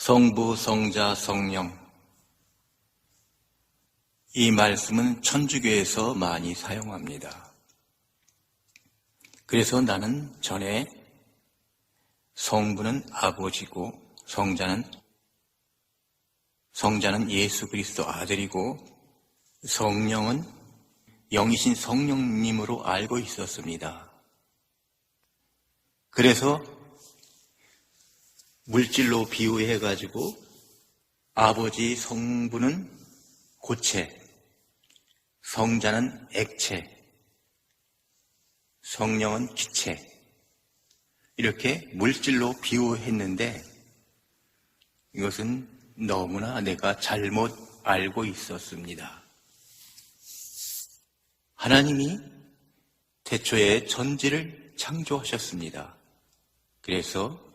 성부, 성자, 성령. 이 말씀은 천주교에서 많이 사용합니다. 그래서 나는 전에 성부는 아버지고 성자는 예수 그리스도 아들이고 성령은 영이신 성령님으로 알고 있었습니다. 그래서 물질로 비유해가지고 아버지 성부는 고체, 성자는 액체, 성령은 기체, 이렇게 물질로 비유했는데 이것은 너무나 내가 잘못 알고 있었습니다. 하나님이 태초에 천지를 창조하셨습니다. 그래서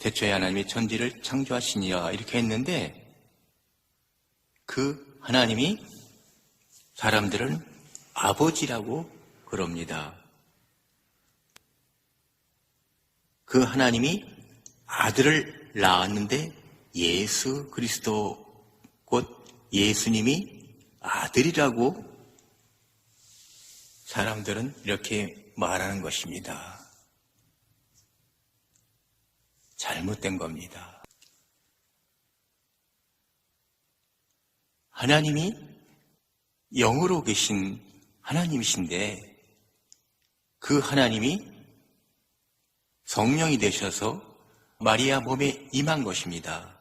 태초에 하나님이 천지를 창조하시니라 이렇게 했는데 그 하나님이 사람들은 아버지라고 그럽니다. 그 하나님이 아들을 낳았는데 예수 그리스도 곧 예수님이 아들이라고 사람들은 이렇게 말하는 것입니다. 잘못된 겁니다. 하나님이 영으로 계신 하나님이신데 그 하나님이 성령이 되셔서 마리아 몸에 임한 것입니다.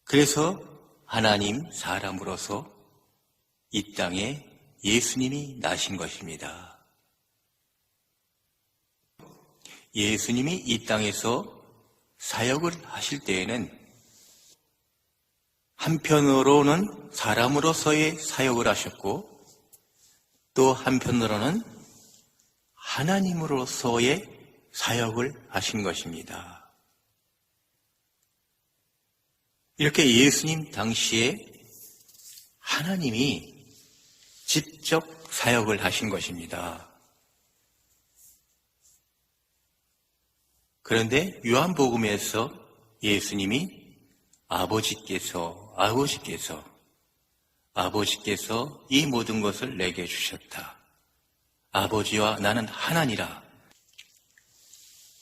그래서 하나님 사람으로서 이 땅에 예수님이 나신 것입니다. 예수님이 이 땅에서 사역을 하실 때에는 한편으로는 사람으로서의 사역을 하셨고 또 한편으로는 하나님으로서의 사역을 하신 것입니다. 이렇게 예수님 당시에 하나님이 직접 사역을 하신 것입니다. 그런데 요한복음에서 예수님이 아버지께서 이 모든 것을 내게 주셨다. 아버지와 나는 하나니라.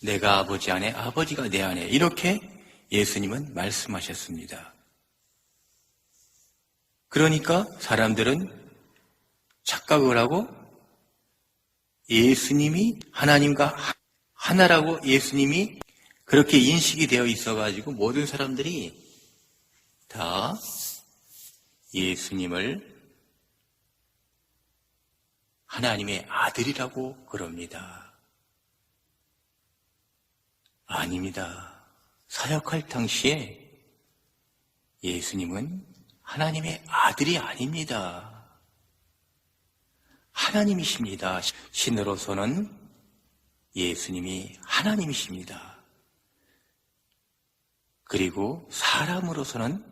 내가 아버지 안에, 아버지가 내 안에. 이렇게 예수님은 말씀하셨습니다. 그러니까 사람들은 착각을 하고 예수님이 하나님과 하나라고 예수님이 그렇게 인식이 되어 있어가지고 모든 사람들이 다 예수님을 하나님의 아들이라고 그럽니다. 아닙니다. 사역할 당시에 예수님은 하나님의 아들이 아닙니다. 하나님이십니다. 신으로서는 예수님이 하나님이십니다. 그리고 사람으로서는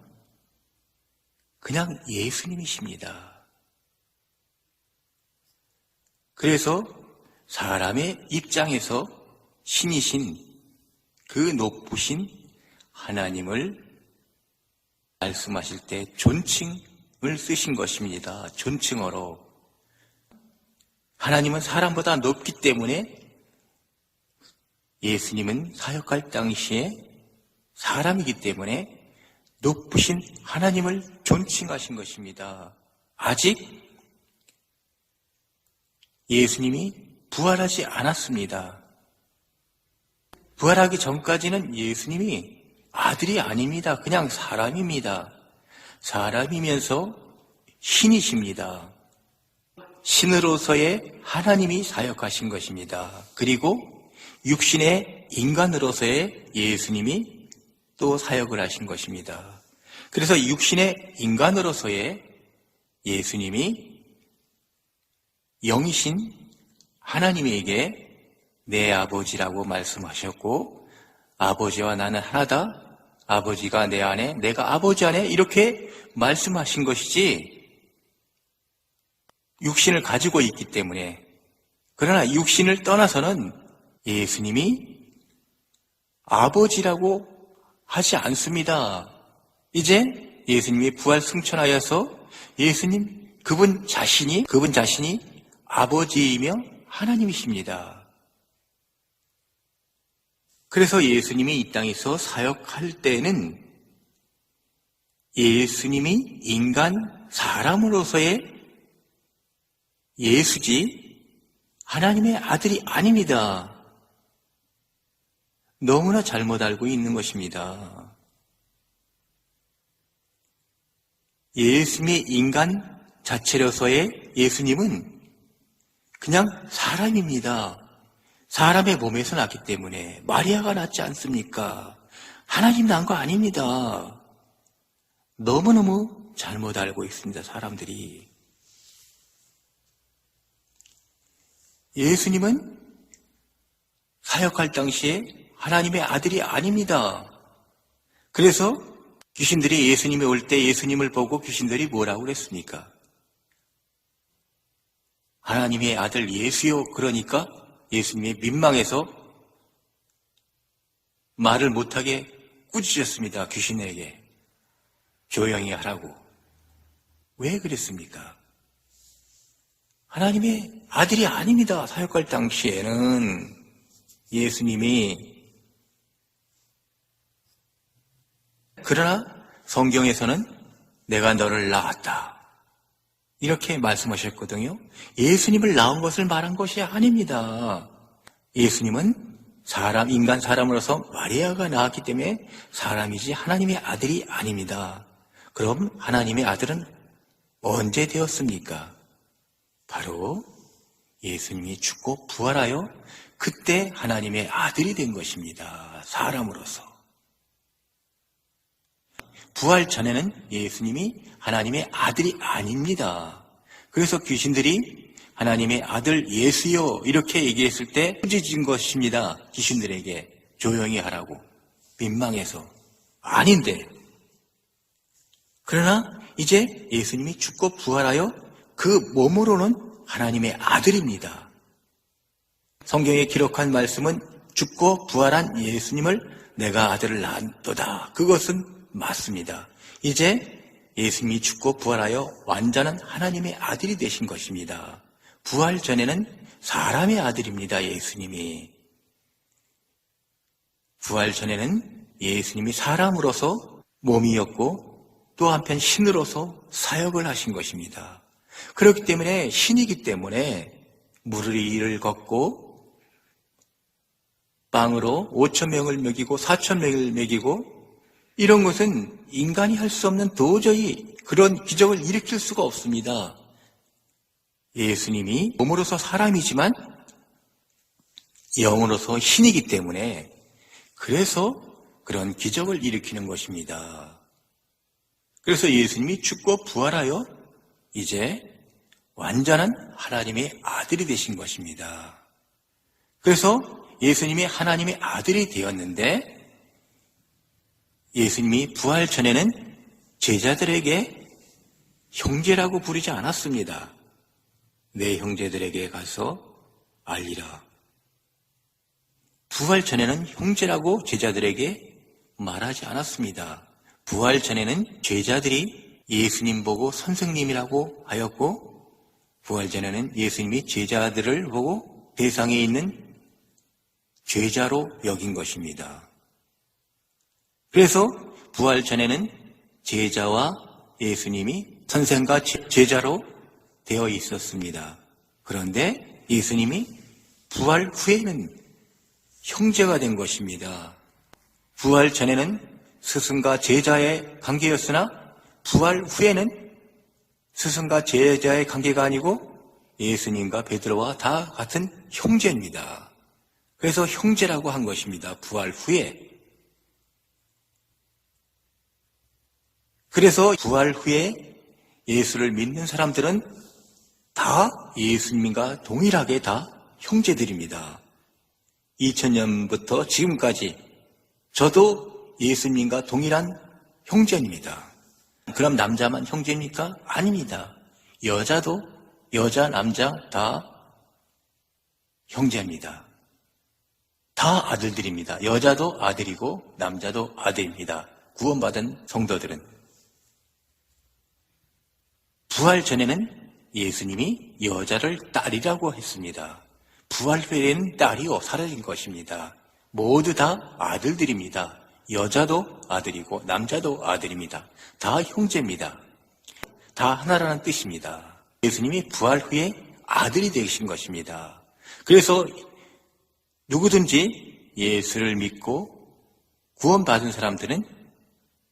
그냥 예수님이십니다. 그래서 사람의 입장에서 신이신 그 높으신 하나님을 말씀하실 때 존칭을 쓰신 것입니다. 존칭어로. 하나님은 사람보다 높기 때문에 예수님은 사역할 당시에 사람이기 때문에 높으신 하나님을 존칭하신 것입니다. 아직 예수님이 부활하지 않았습니다. 부활하기 전까지는 예수님이 아들이 아닙니다. 그냥 사람입니다. 사람이면서 신이십니다. 신으로서의 하나님이 사역하신 것입니다. 그리고 육신의 인간으로서의 예수님이 또 사역을 하신 것입니다. 그래서 육신의 인간으로서의 예수님이 영이신 하나님에게 내 아버지라고 말씀하셨고 아버지와 나는 하나다. 아버지가 내 안에, 내가 아버지 안에 이렇게 말씀하신 것이지 육신을 가지고 있기 때문에. 그러나 육신을 떠나서는 예수님이 아버지라고 하지 않습니다. 이제 예수님이 부활 승천하여서 예수님, 그분 자신이 아버지이며 하나님이십니다. 그래서 예수님이 이 땅에서 사역할 때는 예수님이 사람으로서의 예수지 하나님의 아들이 아닙니다. 너무나 잘못 알고 있는 것입니다. 예수님의 인간 자체로서의 예수님은 그냥 사람입니다. 사람의 몸에서 났기 때문에 마리아가 낳지 않습니까? 하나님 낳은 거 아닙니다. 너무너무 잘못 알고 있습니다, 사람들이. 예수님은 사역할 당시에 하나님의 아들이 아닙니다. 그래서 귀신들이 예수님이 올 때 예수님을 보고 귀신들이 뭐라고 그랬습니까? 하나님의 아들 예수요. 그러니까 예수님이 민망해서 말을 못하게 꾸짖었습니다. 귀신에게. 조용히 하라고. 왜 그랬습니까? 하나님의 아들이 아닙니다. 사역할 당시에는 예수님이. 그러나 성경에서는 내가 너를 낳았다. 이렇게 말씀하셨거든요. 예수님을 낳은 것을 말한 것이 아닙니다. 예수님은 인간 사람으로서 마리아가 낳았기 때문에 사람이지 하나님의 아들이 아닙니다. 그럼 하나님의 아들은 언제 되었습니까? 바로 예수님이 죽고 부활하여 그때 하나님의 아들이 된 것입니다. 사람으로서. 부활 전에는 예수님이 하나님의 아들이 아닙니다. 그래서 귀신들이 하나님의 아들 예수요 이렇게 얘기했을 때 꾸짖은 것입니다. 귀신들에게 조용히 하라고. 민망해서. 아닌데. 그러나 이제 예수님이 죽고 부활하여 그 몸으로는 하나님의 아들입니다. 성경에 기록한 말씀은 죽고 부활한 예수님을 내가 아들을 낳았도다. 그것은 맞습니다. 이제 예수님이 죽고 부활하여 완전한 하나님의 아들이 되신 것입니다. 부활 전에는 사람의 아들입니다. 예수님이. 부활 전에는 예수님이 사람으로서 몸이었고 또 한편 신으로서 사역을 하신 것입니다. 그렇기 때문에 신이기 때문에 물 위를 걷고 빵으로 5,000명을 먹이고 4,000명을 먹이고 이런 것은 인간이 할 수 없는 도저히 그런 기적을 일으킬 수가 없습니다. 예수님이 몸으로서 사람이지만 영으로서 신이기 때문에 그래서 그런 기적을 일으키는 것입니다. 그래서 예수님이 죽고 부활하여 이제 완전한 하나님의 아들이 되신 것입니다. 그래서 예수님이 하나님의 아들이 되었는데 예수님이 부활 전에는 제자들에게 형제라고 부르지 않았습니다. 내 형제들에게 가서 알리라. 부활 전에는 형제라고 제자들에게 말하지 않았습니다. 부활 전에는 제자들이 예수님 보고 선생님이라고 하였고 부활 전에는 예수님이 제자들을 보고 세상에 있는 죄자로 여긴 것입니다. 그래서 부활 전에는 제자와 예수님이 선생과 제자로 되어 있었습니다. 그런데 예수님이 부활 후에는 형제가 된 것입니다. 부활 전에는 스승과 제자의 관계였으나 부활 후에는 스승과 제자의 관계가 아니고 예수님과 베드로와 다 같은 형제입니다. 그래서 형제라고 한 것입니다. 부활 후에. 그래서 부활 후에 예수를 믿는 사람들은 다 예수님과 동일하게 다 형제들입니다. 2000년부터 지금까지 저도 예수님과 동일한 형제입니다. 그럼 남자만 형제입니까? 아닙니다. 여자도 여자, 남자 다 형제입니다. 다 아들들입니다. 여자도 아들이고 남자도 아들입니다. 구원받은 성도들은 부활 전에는 예수님이 여자를 딸이라고 했습니다. 부활 후에는 딸이요 사라진 것입니다. 모두 다 아들들입니다. 여자도 아들이고 남자도 아들입니다. 다 형제입니다. 다 하나라는 뜻입니다. 예수님이 부활 후에 아들이 되신 것입니다. 그래서 누구든지 예수를 믿고 구원받은 사람들은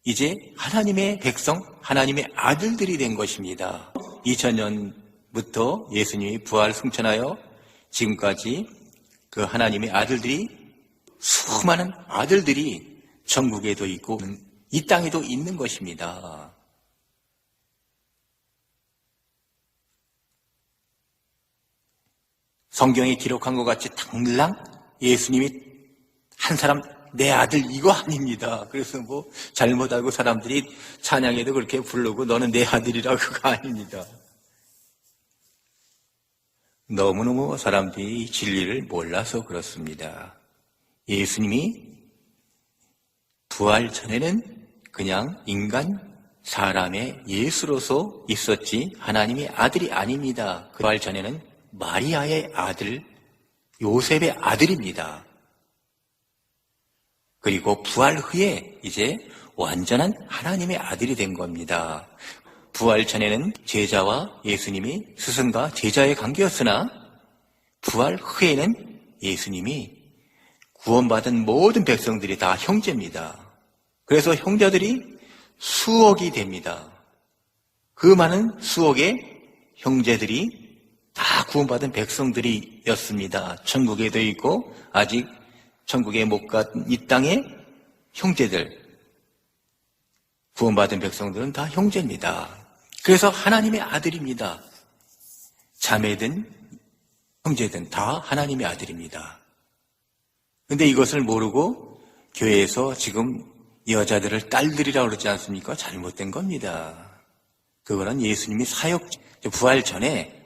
이제 하나님의 백성, 하나님의 아들들이 된 것입니다. 2000년부터 예수님이 부활 승천하여 지금까지 그 하나님의 아들들이, 수많은 아들들이 천국에도 있고 이 땅에도 있는 것입니다. 성경에 기록한 것 같이 당랑 예수님이 한 사람 내 아들 이거 아닙니다. 그래서 뭐 잘못 알고 사람들이 찬양에도 그렇게 부르고 너는 내 아들이라 그거 아닙니다. 너무너무 사람들이 진리를 몰라서 그렇습니다. 예수님이 부활 전에는 그냥 인간 사람의 예수로서 있었지 하나님의 아들이 아닙니다. 부활 전에는 마리아의 아들, 요셉의 아들입니다. 그리고 부활 후에 이제 완전한 하나님의 아들이 된 겁니다. 부활 전에는 제자와 예수님이 스승과 제자의 관계였으나 부활 후에는 예수님이 구원받은 모든 백성들이 다 형제입니다. 그래서 형제들이 수억이 됩니다. 그 많은 수억의 형제들이 다 구원받은 백성들이었습니다. 천국에도 있고 아직 천국에 못 간 이 땅의 형제들, 구원받은 백성들은 다 형제입니다. 그래서 하나님의 아들입니다. 자매든 형제든 다 하나님의 아들입니다. 그런데 이것을 모르고 교회에서 지금 여자들을 딸들이라고 그러지 않습니까? 잘못된 겁니다. 그거는 예수님이 사역, 부활 전에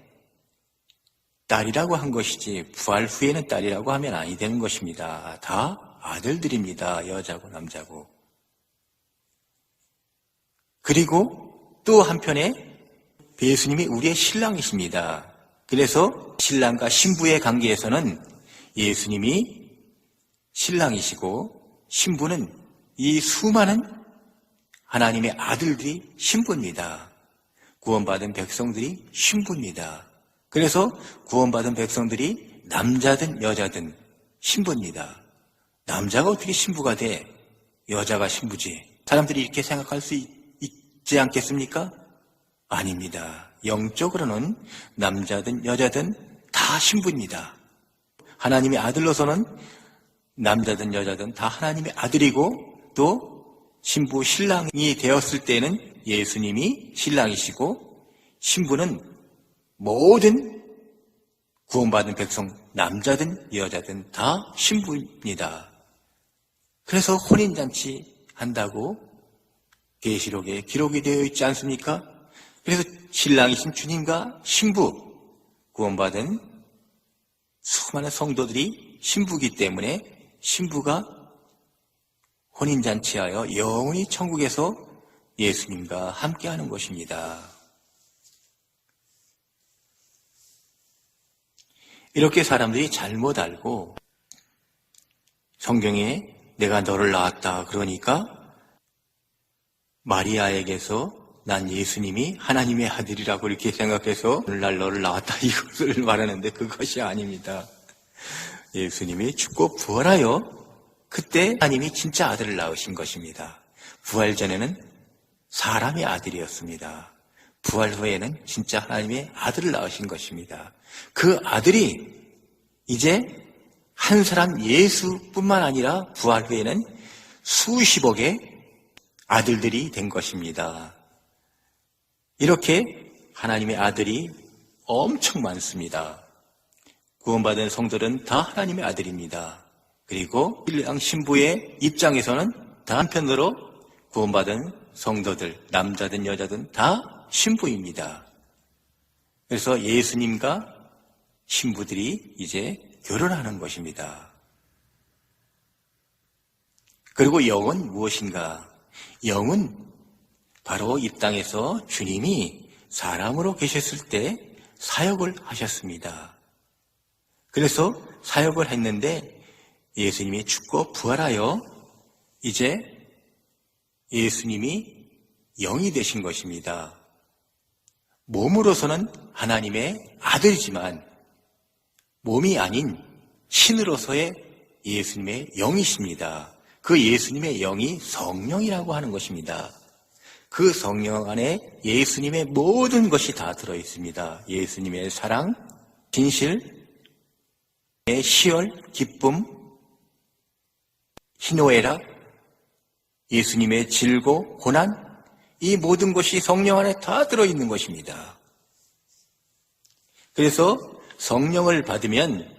딸이라고 한 것이지 부활 후에는 딸이라고 하면 아니 되는 것입니다. 다 아들들입니다. 여자고 남자고. 그리고 또 한편에 예수님이 우리의 신랑이십니다. 그래서 신랑과 신부의 관계에서는 예수님이 신랑이시고 신부는 이 수많은 하나님의 아들들이 신부입니다. 구원받은 백성들이 신부입니다. 그래서 구원받은 백성들이 남자든 여자든 신부입니다. 남자가 어떻게 신부가 돼? 여자가 신부지. 사람들이 이렇게 생각할 수 있지 않겠습니까? 아닙니다. 영적으로는 남자든 여자든 다 신부입니다. 하나님의 아들로서는 남자든 여자든 다 하나님의 아들이고 또 신부 신랑이 되었을 때는 예수님이 신랑이시고 신부는 모든 구원받은 백성 남자든 여자든 다 신부입니다. 그래서 혼인잔치 한다고 계시록에 기록이 되어 있지 않습니까? 그래서 신랑이신 주님과 신부, 구원받은 수많은 성도들이 신부이기 때문에 신부가 혼인잔치하여 영원히 천국에서 예수님과 함께하는 것입니다. 이렇게 사람들이 잘못 알고 성경에 내가 너를 낳았다 그러니까 마리아에게서 난 예수님이 하나님의 아들이라고 이렇게 생각해서 오늘날 너를 낳았다 이것을 말하는데 그것이 아닙니다. 예수님이 죽고 부활하여 그때 하나님이 진짜 아들을 낳으신 것입니다. 부활 전에는 사람의 아들이었습니다. 부활 후에는 진짜 하나님의 아들을 낳으신 것입니다. 그 아들이 이제 한 사람 예수뿐만 아니라 부활 후에는 수십억의 아들들이 된 것입니다. 이렇게 하나님의 아들이 엄청 많습니다. 구원받은 성도들은 다 하나님의 아들입니다. 그리고 신랑 신부의 입장에서는 다 한편으로 구원받은 성도들, 남자든 여자든 다 신부입니다. 그래서 예수님과 신부들이 이제 결혼하는 것입니다. 그리고 영은 무엇인가? 영은 바로 이 땅에서 주님이 사람으로 계셨을 때 사역을 하셨습니다. 그래서 사역을 했는데 예수님이 죽고 부활하여 이제 예수님이 영이 되신 것입니다. 몸으로서는 하나님의 아들이지만 몸이 아닌 신으로서의 예수님의 영이십니다. 그 예수님의 영이 성령이라고 하는 것입니다. 그 성령 안에 예수님의 모든 것이 다 들어있습니다. 예수님의 사랑, 진실, 시열, 기쁨, 희노애락, 예수님의 질고, 고난, 이 모든 것이 성령 안에 다 들어있는 것입니다. 그래서 성령을 받으면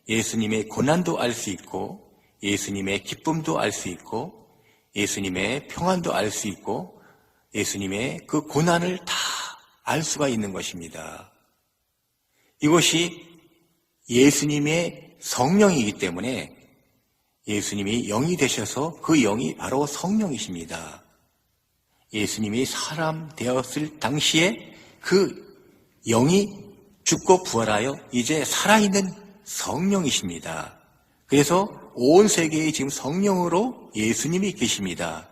예수님의 고난도 알 수 있고 예수님의 기쁨도 알 수 있고 예수님의 평안도 알 수 있고 예수님의 그 고난을 다 알 수가 있는 것입니다. 이것이 예수님의 성령이기 때문에 예수님이 영이 되셔서 그 영이 바로 성령이십니다. 예수님이 사람 되었을 당시에 그 영이 죽고 부활하여 이제 살아있는 성령이십니다. 그래서 온 세계에 지금 성령으로 예수님이 계십니다.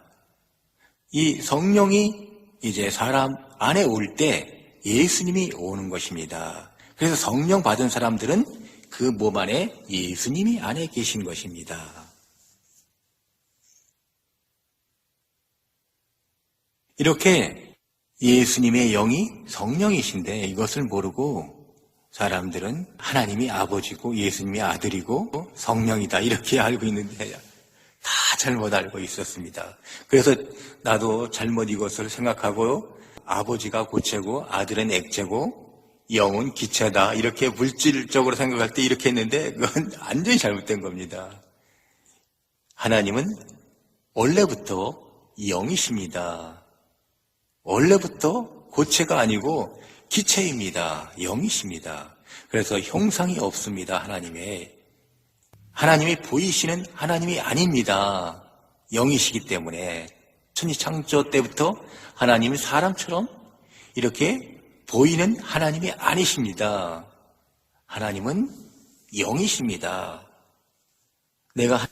이 성령이 이제 사람 안에 올 때 예수님이 오는 것입니다. 그래서 성령 받은 사람들은 그 몸 안에 예수님이 안에 계신 것입니다. 이렇게 예수님의 영이 성령이신데 이것을 모르고 사람들은 하나님이 아버지고 예수님이 아들이고 성령이다 이렇게 알고 있는데 다 잘못 알고 있었습니다. 그래서 나도 잘못 이것을 생각하고 아버지가 고체고 아들은 액체고 영은 기체다 이렇게 물질적으로 생각할 때 이렇게 했는데 그건 완전히 잘못된 겁니다. 하나님은 원래부터 영이십니다. 원래부터 고체가 아니고 기체입니다. 영이십니다. 그래서 형상이 없습니다. 하나님이 보이시는 하나님이 아닙니다. 영이시기 때문에 천지창조 때부터 하나님은 사람처럼 이렇게 보이는 하나님이 아니십니다. 하나님은 영이십니다. 내가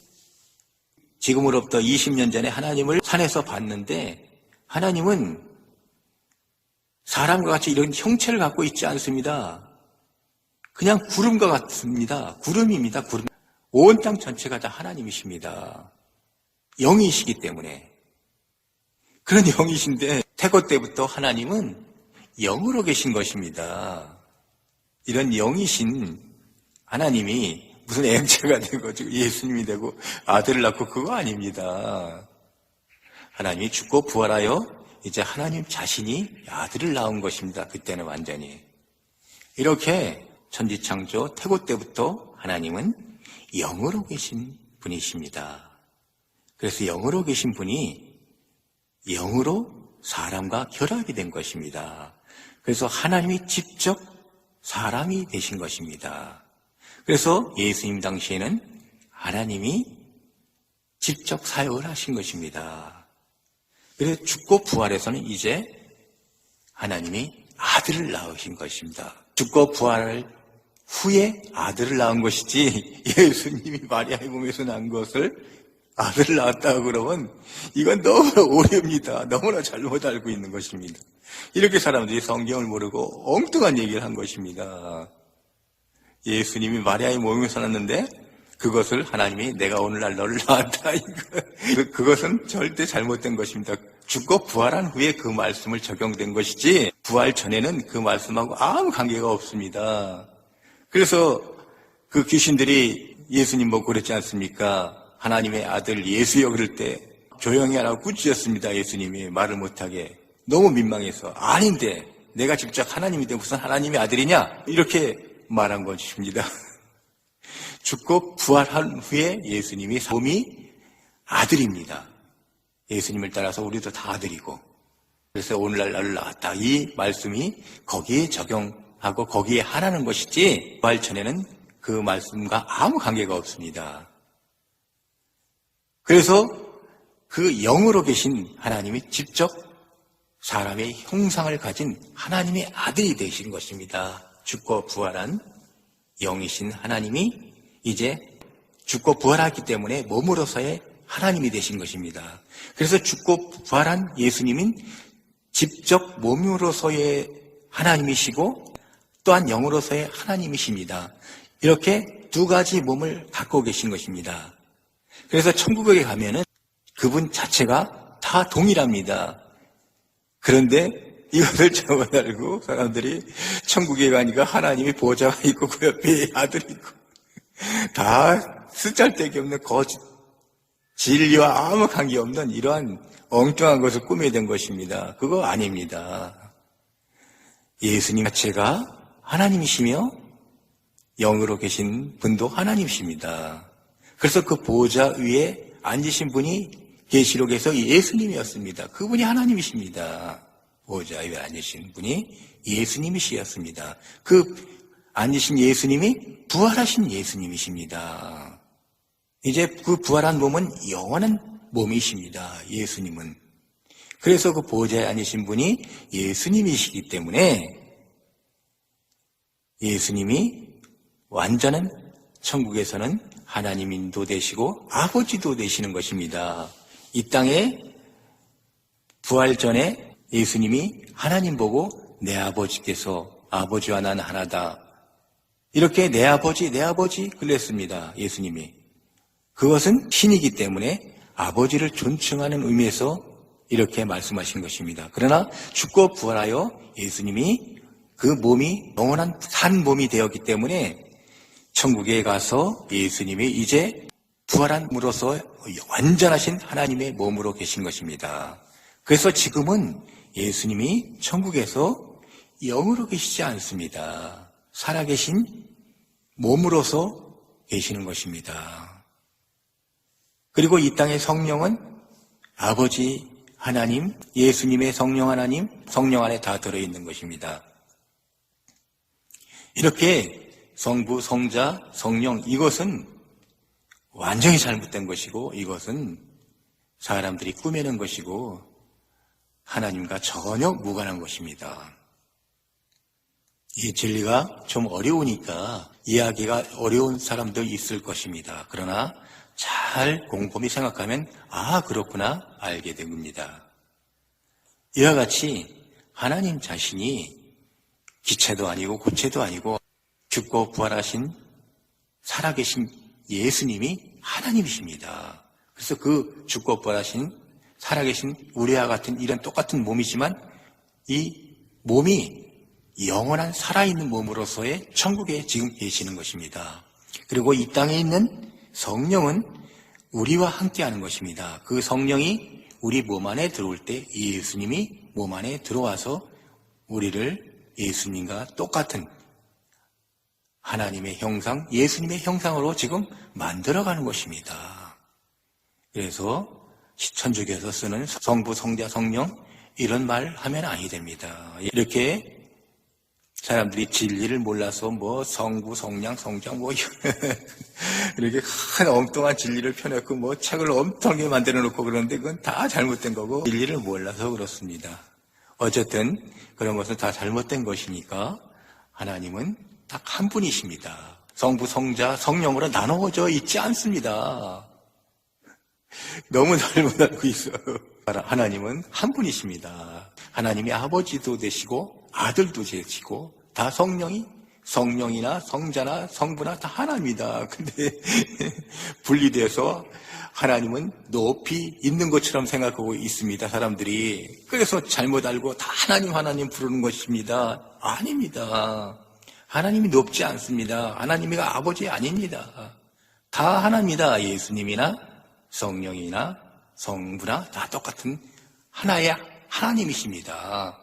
지금으로부터 20년 전에 하나님을 산에서 봤는데 하나님은 사람과 같이 이런 형체를 갖고 있지 않습니다. 그냥 구름과 같습니다. 구름입니다. 구름. 온 땅 전체가 다 하나님이십니다. 영이시기 때문에. 그런 영이신데 태고 때부터 하나님은 영으로 계신 것입니다. 이런 영이신 하나님이 무슨 액체가 되고 예수님이 되고 아들을 낳고 그거 아닙니다. 하나님이 죽고 부활하여 이제 하나님 자신이 아들을 낳은 것입니다. 그때는 완전히. 이렇게 천지창조 태고 때부터 하나님은 영으로 계신 분이십니다. 그래서 영으로 계신 분이 영으로 사람과 결합이 된 것입니다. 그래서 하나님이 직접 사람이 되신 것입니다. 그래서 예수님 당시에는 하나님이 직접 사역을 하신 것입니다. 그래서 죽고 부활해서는 이제 하나님이 아들을 낳으신 것입니다. 죽고 부활 후에 아들을 낳은 것이지 예수님이 마리아의 몸에서 난 것을 아들을 낳았다고 그러면 이건 너무나 오해입니다. 너무나 잘못 알고 있는 것입니다. 이렇게 사람들이 성경을 모르고 엉뚱한 얘기를 한 것입니다. 예수님이 마리아의 몸에서 났는데 그것을 하나님이 내가 오늘날 너를 낳았다. 그것은 절대 잘못된 것입니다. 죽고 부활한 후에 그 말씀을 적용된 것이지 부활 전에는 그 말씀하고 아무 관계가 없습니다. 그래서 그 귀신들이 예수님 보고 그랬지 않습니까? 하나님의 아들 예수여 그럴 때 조용히 하라고 꾸짖었습니다. 예수님이 말을 못하게. 너무 민망해서. 아닌데 내가 직접 하나님이 돼 무슨 하나님의 아들이냐? 이렇게 말한 것입니다. 죽고 부활한 후에 예수님이 몸이 아들입니다. 예수님을 따라서 우리도 다 아들이고 그래서 오늘날 나를 낳았다. 이 말씀이 거기에 적용하고 거기에 하라는 것이지 부활 전에는 그 말씀과 아무 관계가 없습니다. 그래서 그 영으로 계신 하나님이 직접 사람의 형상을 가진 하나님의 아들이 되신 것입니다. 죽고 부활한 영이신 하나님이 이제 죽고 부활하기 때문에 몸으로서의 하나님이 되신 것입니다. 그래서 죽고 부활한 예수님은 직접 몸으로서의 하나님이시고 또한 영으로서의 하나님이십니다. 이렇게 두 가지 몸을 갖고 계신 것입니다. 그래서 천국에 가면은 그분 자체가 다 동일합니다. 그런데 이것을 잘못 알고 사람들이 천국에 가니까 하나님이 보좌가 있고 그 옆에 아들이 있고 다 쓰잘데기 없는 거짓, 진리와 아무 관계없는 이러한 엉뚱한 것을 꾸며댄 것입니다. 그거 아닙니다. 예수님 자체가 하나님이시며 영으로 계신 분도 하나님이십니다. 그래서 그 보좌 위에 앉으신 분이 계시록에서 예수님이었습니다. 그분이 하나님이십니다. 보좌 위에 앉으신 분이 예수님이시였습니다. 그 앉으신 예수님이 부활하신 예수님이십니다. 이제 그 부활한 몸은 영원한 몸이십니다. 예수님은. 그래서 그 보좌에 앉으신 분이 예수님이시기 때문에 예수님이 완전한 천국에서는 하나님인도 되시고 아버지도 되시는 것입니다. 이 땅에 부활 전에 예수님이 하나님 보고 내 아버지께서 아버지와 난 하나다. 이렇게 내 아버지 그랬습니다. 예수님이. 그것은 신이기 때문에 아버지를 존칭하는 의미에서 이렇게 말씀하신 것입니다. 그러나 죽고 부활하여 예수님이 그 몸이 영원한 산 몸이 되었기 때문에 천국에 가서 예수님이 이제 부활함으로써 완전하신 하나님의 몸으로 계신 것입니다. 그래서 지금은 예수님이 천국에서 영으로 계시지 않습니다. 살아계신 몸으로서 계시는 것입니다. 그리고 이 땅의 성령은 아버지 하나님, 예수님의 성령 하나님, 성령 안에 다 들어있는 것입니다. 이렇게 성부, 성자, 성령 이것은 완전히 잘못된 것이고 이것은 사람들이 꾸며낸 것이고 하나님과 전혀 무관한 것입니다. 이 진리가 좀 어려우니까 이해하기가 어려운 사람도 있을 것입니다. 그러나 잘 곰곰이 생각하면 그렇구나 알게 됩니다. 이와 같이 하나님 자신이 기체도 아니고 고체도 아니고 죽고 부활하신 살아계신 예수님이 하나님이십니다. 그래서 그 죽고 부활하신 살아계신 우리와 같은 이런 똑같은 몸이지만 이 몸이 영원한 살아있는 몸으로서의 천국에 지금 계시는 것입니다. 그리고 이 땅에 있는 성령은 우리와 함께하는 것입니다. 그 성령이 우리 몸 안에 들어올 때 예수님이 몸 안에 들어와서 우리를 예수님과 똑같은 하나님의 형상, 예수님의 형상으로 지금 만들어가는 것입니다. 그래서 천주교에서 쓰는 성부, 성자, 성령 이런 말 하면 아니 됩니다. 이렇게 사람들이 진리를 몰라서 성부, 성령, 성자 이렇게 큰 엉뚱한 진리를 펴놓고 책을 엄청나게 만들어 놓고 그러는데 그건 다 잘못된 거고 진리를 몰라서 그렇습니다. 어쨌든 그런 것은 다 잘못된 것이니까 하나님은 딱 한 분이십니다. 성부, 성자, 성령으로 나누어져 있지 않습니다. 너무 잘못 알고 있어요. 하나님은 한 분이십니다. 하나님이 아버지도 되시고 아들도 되시고 다 성령이나 성자나 성부나 다 하나입니다. 근데 분리돼서 하나님은 높이 있는 것처럼 생각하고 있습니다. 사람들이. 그래서 잘못 알고 다 하나님 부르는 것입니다. 아닙니다. 하나님이 높지 않습니다. 하나님이가 아버지 아닙니다. 다 하나입니다. 예수님이나 성령이나 성부나 다 똑같은 하나의 하나님이십니다.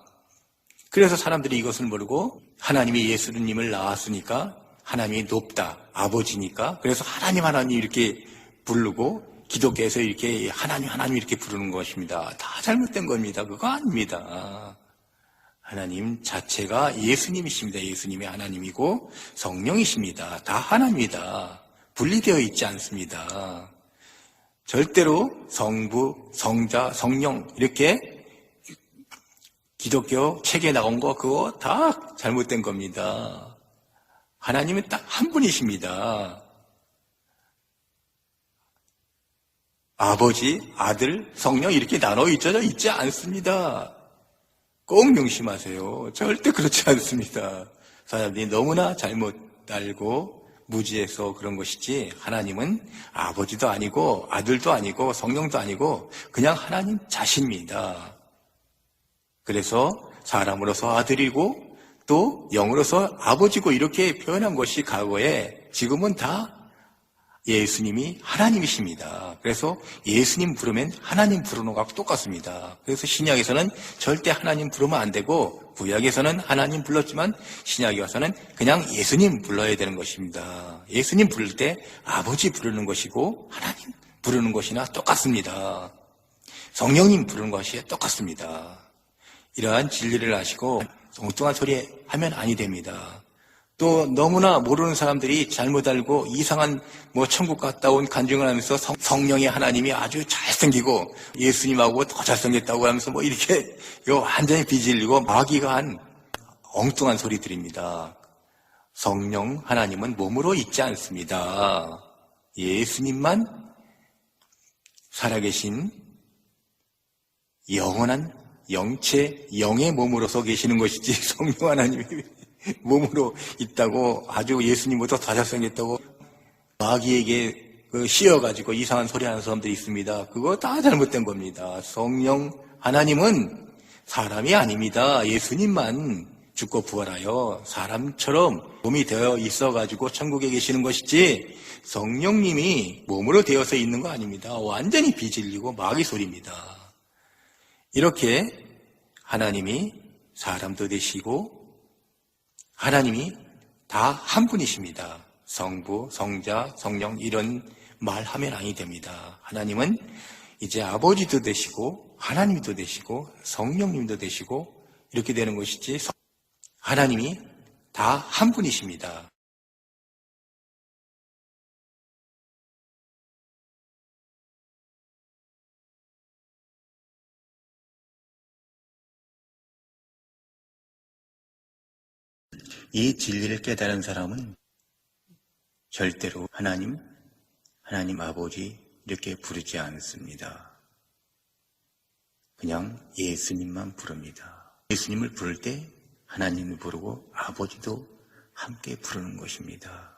그래서 사람들이 이것을 모르고 하나님이 예수님을 낳았으니까 하나님이 높다, 아버지니까 그래서 하나님 이렇게 부르고 기독교에서 이렇게 하나님 이렇게 부르는 것입니다. 다 잘못된 겁니다. 그거 아닙니다. 하나님 자체가 예수님이십니다. 예수님이 하나님이고 성령이십니다. 다 하나입니다. 분리되어 있지 않습니다. 절대로 성부, 성자, 성령 이렇게 기독교 책에 나온 거 그거 다 잘못된 겁니다. 하나님은 딱 한 분이십니다. 아버지, 아들, 성령 이렇게 나눠 있지 않습니다. 꼭 명심하세요. 절대 그렇지 않습니다. 사람들이 너무나 잘못 알고 무지해서 그런 것이지 하나님은 아버지도 아니고 아들도 아니고 성령도 아니고 그냥 하나님 자신입니다. 그래서 사람으로서 아들이고 또 영으로서 아버지고 이렇게 표현한 것이 과거에 지금은 다 예수님이 하나님이십니다. 그래서 예수님 부르면 하나님 부르는 것하고 똑같습니다. 그래서 신약에서는 절대 하나님 부르면 안 되고 구약에서는 하나님 불렀지만 신약에 와서는 그냥 예수님 불러야 되는 것입니다. 예수님 부를 때 아버지 부르는 것이고 하나님 부르는 것이나 똑같습니다. 성령님 부르는 것이 똑같습니다. 이러한 진리를 아시고 엉뚱한 소리 하면 아니 됩니다. 또 너무나 모르는 사람들이 잘못 알고 이상한 천국 갔다 온 간증을 하면서 성령의 하나님이 아주 잘생기고 예수님하고 더 잘생겼다고 하면서 이렇게 완전히 비질리고 마귀가 한 엉뚱한 소리들입니다. 성령 하나님은 몸으로 있지 않습니다. 예수님만 살아계신 영원한 영체 영의 몸으로서 계시는 것이지 성령 하나님이 몸으로 있다고 아주 예수님보다 더 잘생겼다고 마귀에게 씌어가지고 이상한 소리 하는 사람들이 있습니다. 그거 다 잘못된 겁니다. 성령 하나님은 사람이 아닙니다. 예수님만 죽고 부활하여 사람처럼 몸이 되어 있어가지고 천국에 계시는 것이지 성령님이 몸으로 되어서 있는 거 아닙니다. 완전히 비질리고 마귀 소리입니다. 이렇게 하나님이 사람도 되시고 하나님이 다 한 분이십니다. 성부, 성자, 성령 이런 말하면 아니 됩니다. 하나님은 이제 아버지도 되시고 하나님도 되시고 성령님도 되시고 이렇게 되는 것이지 하나님이 다 한 분이십니다. 이 진리를 깨달은 사람은 절대로 하나님 아버지 이렇게 부르지 않습니다. 그냥 예수님만 부릅니다. 예수님을 부를 때 하나님을 부르고 아버지도 함께 부르는 것입니다.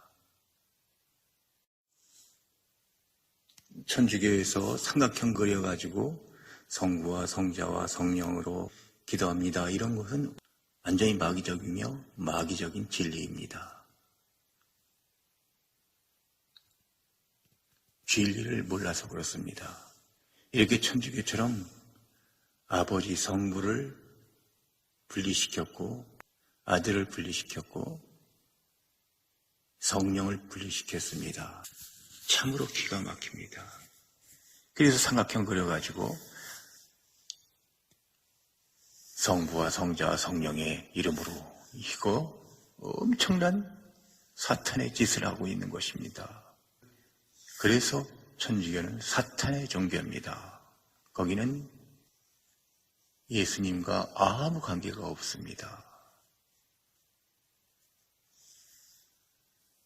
천주교에서 삼각형 그려가지고 성부와 성자와 성령으로 기도합니다. 이런 것은 완전히 마귀적이며 마귀적인 진리입니다. 진리를 몰라서 그렇습니다. 이렇게 천주교처럼 아버지 성부를 분리시켰고 아들을 분리시켰고 성령을 분리시켰습니다. 참으로 기가 막힙니다. 그래서 삼각형 그려가지고 성부와 성자와 성령의 이름으로 이거 엄청난 사탄의 짓을 하고 있는 것입니다. 그래서 천주교는 사탄의 종교입니다. 거기는 예수님과 아무 관계가 없습니다.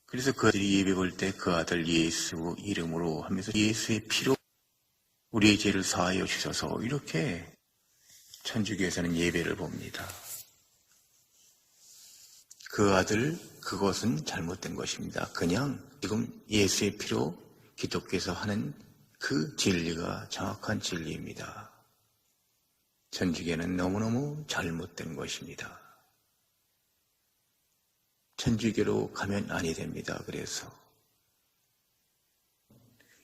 그래서 그 아들이 예배 볼 때 그 아들 예수 이름으로 하면서 예수의 피로 우리의 죄를 사하여 주셔서 이렇게 천주교에서는 예배를 봅니다. 그 아들, 그것은 잘못된 것입니다. 그냥 지금 예수의 피로 기독교에서 하는 그 진리가 정확한 진리입니다. 천주교는 너무너무 잘못된 것입니다. 천주교로 가면 아니 됩니다. 그래서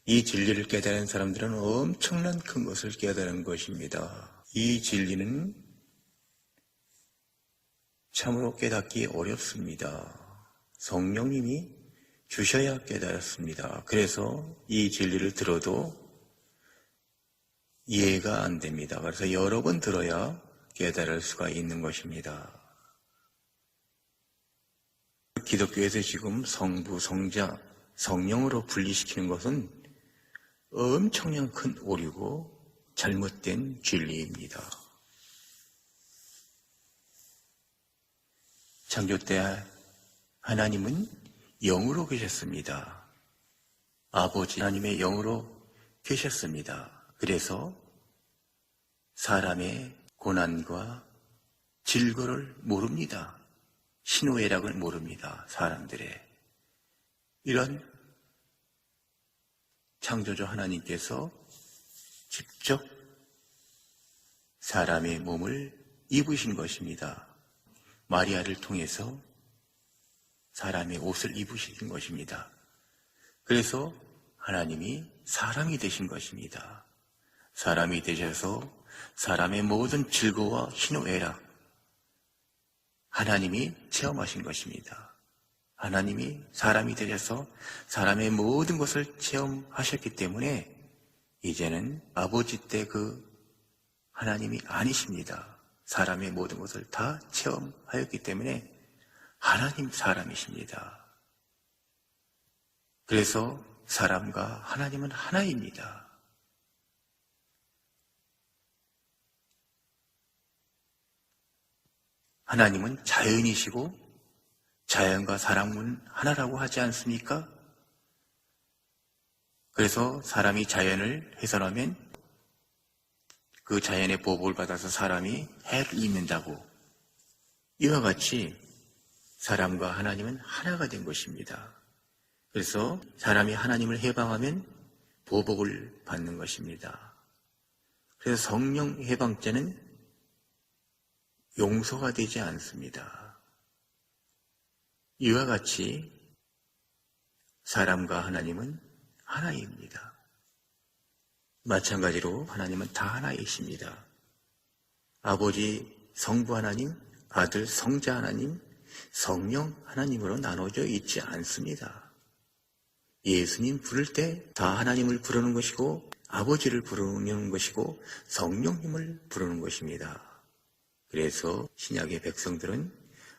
이 진리를 깨달은 사람들은 엄청난 큰 것을 깨달은 것입니다. 이 진리는 참으로 깨닫기 어렵습니다. 성령님이 주셔야 깨달았습니다. 그래서 이 진리를 들어도 이해가 안 됩니다. 그래서 여러 번 들어야 깨달을 수가 있는 것입니다. 기독교에서 지금 성부, 성자, 성령으로 분리시키는 것은 엄청난 큰 오류고 잘못된 진리입니다. 창조 때 하나님은 영으로 계셨습니다. 아버지 하나님의 영으로 계셨습니다. 그래서 사람의 고난과 질거를 모릅니다. 신호애락을 모릅니다. 사람들의. 이런 창조주 하나님께서 직접 사람의 몸을 입으신 것입니다. 마리아를 통해서 사람의 옷을 입으신 것입니다. 그래서 하나님이 사람이 되신 것입니다. 사람이 되셔서 사람의 모든 즐거움과 희노애락 하나님이 체험하신 것입니다. 하나님이 사람이 되셔서 사람의 모든 것을 체험하셨기 때문에 이제는 아버지 때 그 하나님이 아니십니다. 사람의 모든 것을 다 체험하였기 때문에 하나님 사람이십니다. 그래서 사람과 하나님은 하나입니다. 하나님은 자연이시고 자연과 사람은 하나라고 하지 않습니까? 그래서 사람이 자연을 훼손하면 그 자연의 보복을 받아서 사람이 해를 입는다고, 이와 같이 사람과 하나님은 하나가 된 것입니다. 그래서 사람이 하나님을 해방하면 보복을 받는 것입니다. 그래서 성령 해방죄는 용서가 되지 않습니다. 이와 같이 사람과 하나님은 하나입니다. 마찬가지로 하나님은 다 하나이십니다. 아버지 성부 하나님, 아들 성자 하나님, 성령 하나님으로 나눠져 있지 않습니다. 예수님 부를 때 다 하나님을 부르는 것이고 아버지를 부르는 것이고 성령님을 부르는 것입니다. 그래서 신약의 백성들은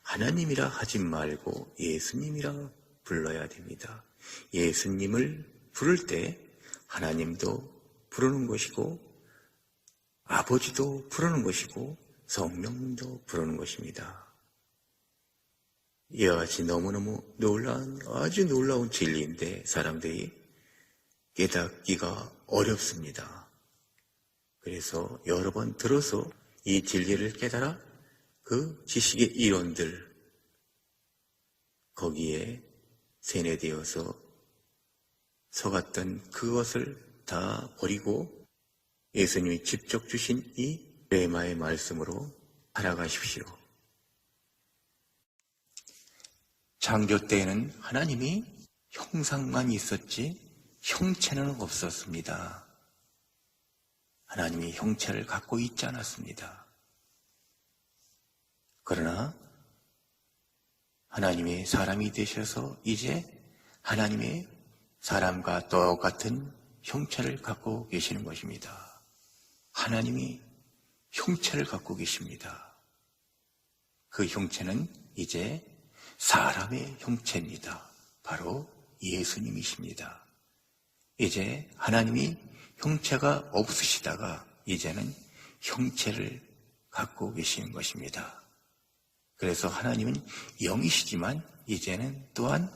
하나님이라 하지 말고 예수님이라 불러야 됩니다. 예수님을 부를 때 하나님도 부르는 것이고 아버지도 부르는 것이고 성령님도 부르는 것입니다. 이와 같이 너무너무 아주 놀라운 진리인데 사람들이 깨닫기가 어렵습니다. 그래서 여러 번 들어서 이 진리를 깨달아 그 지식의 이론들 거기에 세뇌되어서 속았던 그것을 다 버리고 예수님이 직접 주신 이 레마의 말씀으로 살아가십시오. 창조 때에는 하나님이 형상만 있었지 형체는 없었습니다. 하나님이 형체를 갖고 있지 않았습니다. 그러나 하나님이 사람이 되셔서 이제 하나님의 사람과 똑같은 형체를 갖고 계시는 것입니다. 하나님이 형체를 갖고 계십니다. 그 형체는 이제 사람의 형체입니다. 바로 예수님이십니다. 이제 하나님이 형체가 없으시다가 이제는 형체를 갖고 계시는 것입니다. 그래서 하나님은 영이시지만 이제는 또한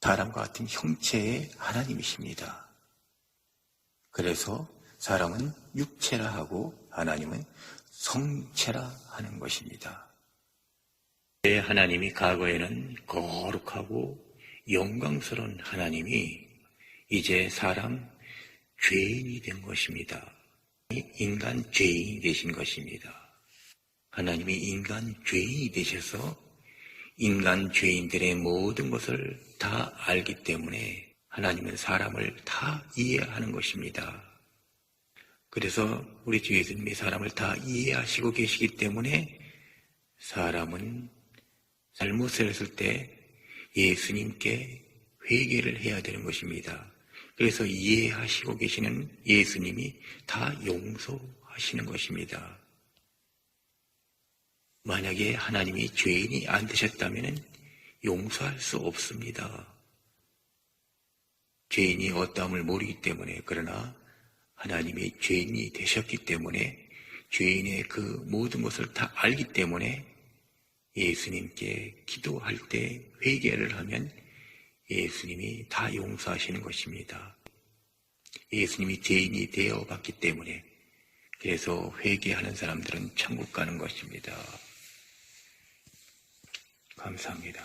사람과 같은 형체의 하나님이십니다. 그래서 사람은 육체라 하고 하나님은 성체라 하는 것입니다. 하나님이 과거에는 거룩하고 영광스러운 하나님이 이제 사람 죄인이 된 것입니다. 인간 죄인이 되신 것입니다. 하나님이 인간 죄인이 되셔서 인간 죄인들의 모든 것을 다 알기 때문에 하나님은 사람을 다 이해하는 것입니다. 그래서 우리 주 예수님이 사람을 다 이해하시고 계시기 때문에 사람은 잘못을 했을 때 예수님께 회개를 해야 되는 것입니다. 그래서 이해하시고 계시는 예수님이 다 용서하시는 것입니다. 만약에 하나님이 죄인이 안 되셨다면 용서할 수 없습니다. 죄인이 어떠함을 모르기 때문에, 그러나 하나님이 죄인이 되셨기 때문에, 죄인의 그 모든 것을 다 알기 때문에 예수님께 기도할 때 회개를 하면 예수님이 다 용서하시는 것입니다. 예수님이 죄인이 되어 봤기 때문에, 그래서 회개하는 사람들은 천국 가는 것입니다. 감사합니다.